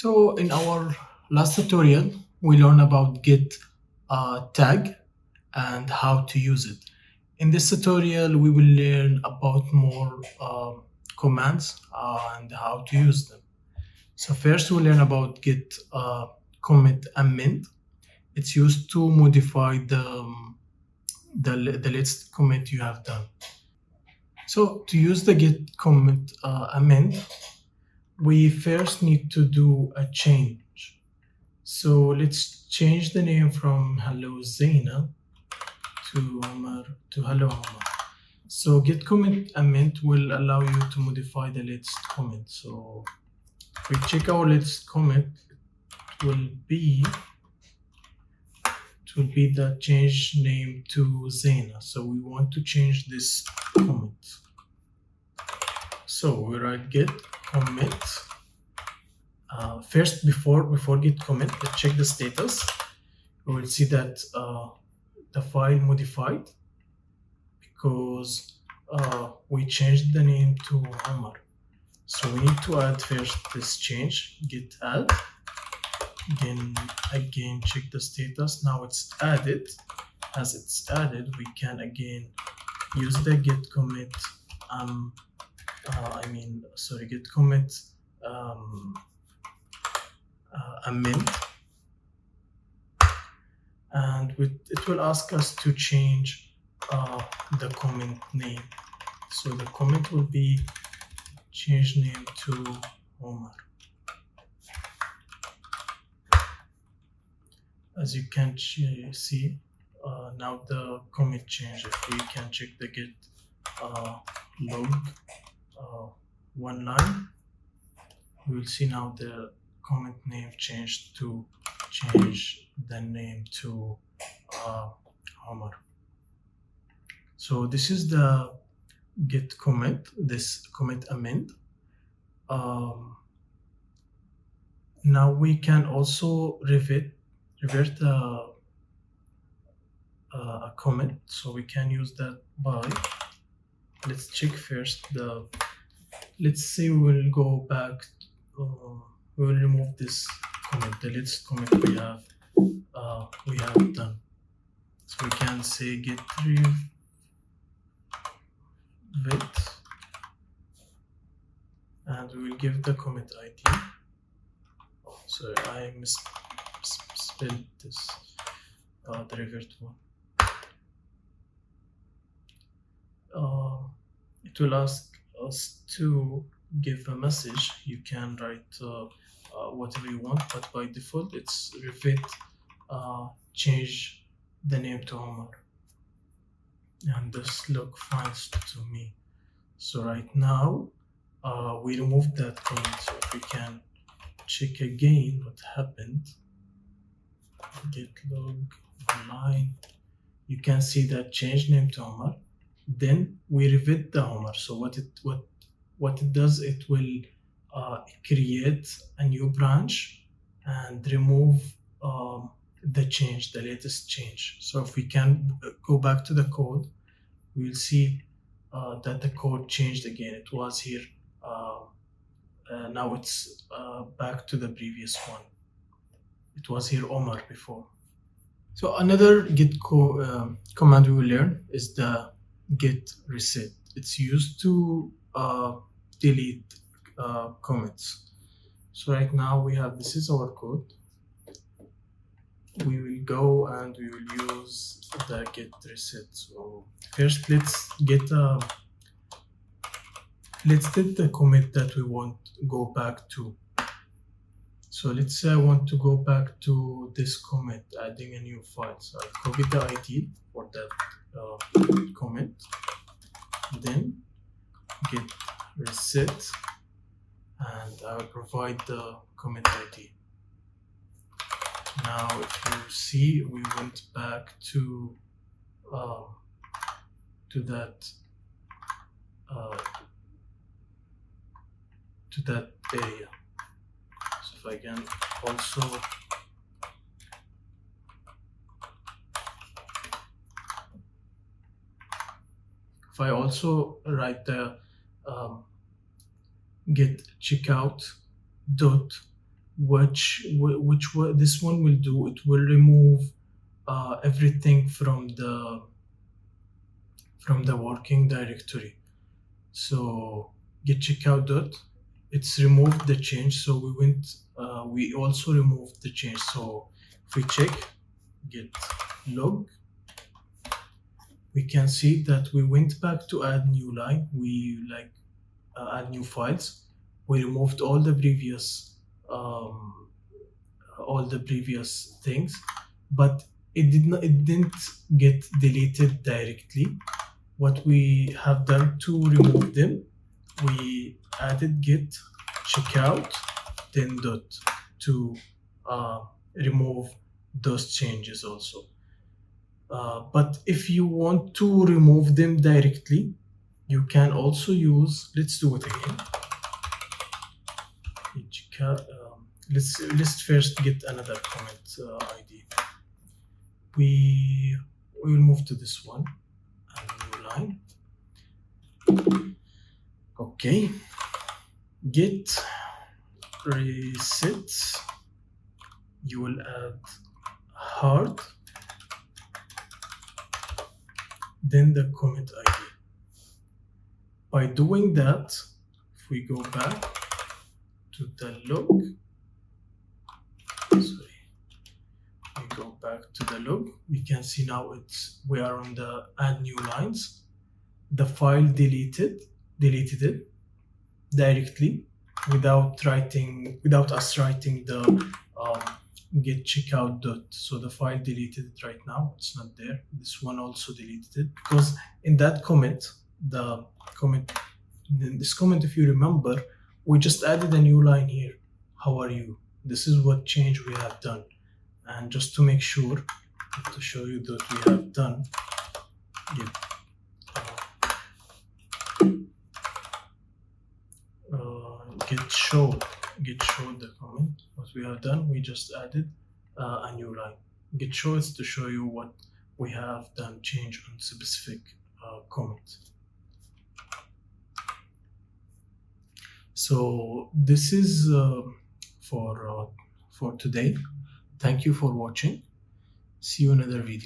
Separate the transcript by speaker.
Speaker 1: So in our last tutorial, we learned about git tag and how to use it. In this tutorial, we will learn about more commands and how to use them. So first, we'll learn about git commit amend. It's used to modify the latest commit you have done. So to use the git commit amend, we first need to do a change. So let's change the name from Hello Zaina to Omar to Hello Omar. So git commit amend will allow you to modify the latest commit. So if we check our latest commit, it will be the change name to Zaina. So we want to change this commit. So we write git commit. First, before git commit, let's check the status. We will see that the file modified because we changed the name to Omar. So we need to add first this change, git add. Then again check the status. Now it's added. As it's added, we can again use the git commit git commit amend, and it will ask us to change the comment name. So the comment will be change name to Omar. As you can see, now the commit changed. If we can check the git log one line, we will see now the comment name changed to change the name to Omar. So this is the git commit, this commit amend. Now we can also revert a comment, so we can use that by, let's check first let's say we will go back, we will remove this comment, the latest comment we have done. So we can say git revert, and we will give the commit ID. Oh, sorry, I misspelled this, the revert one. It will ask us to give a message. You can write whatever you want, but by default it's revert change the name to Omar, and this looks fine to me. So right now we removed that comment. So if we can check again what happened, git log online, you can see that change name to Omar. Then we revert the Omar. So what it does, it will create a new branch and remove the change, the latest change. So if we can go back to the code, we will see that the code changed again. It was here. Now it's back to the previous one. It was here Omar before. So another git command we will learn is the git reset. It's used to delete commits. So right now we have, this is our code. We will go and we will use the git reset. So first let's delete the commit that we want to go back to. So let's say I want to go back to this commit, adding a new file. So I copy the ID for that commit, then git reset, and I will provide the commit ID. Now if you see, we went back to that area. So if I can also write the git checkout dot this one will do. It will remove everything from the working directory. So get checkout dot, it's removed the change. So we also removed the change. So if we check get log, we can see that we went back to add new line. We add new files. We removed um, all the previous things, but it didn't get deleted directly. What we have done to remove them, we added get checkout then dot to remove those changes also. But if you want to remove them directly, you can also use, let's do it again. Let's first get another comment ID. We will move to this one, a new line. Okay, get reset, you will add hard, then the comment ID. By doing that, if we go back to the log, sorry, we go back to the log, we can see now we are on the add new lines. The file deleted it directly without us writing the get checkout dot. So the file deleted it right now, it's not there. This one also deleted it, because in that comment, this comment, if you remember, we just added a new line here. How are you? This is what change we have done. And just to make sure, to show you that we have done get show the comment. What we have done, we just added a new line. Get show is to show you what we have done change on specific comment. So this is for today. Thank you for watching. See you in another video.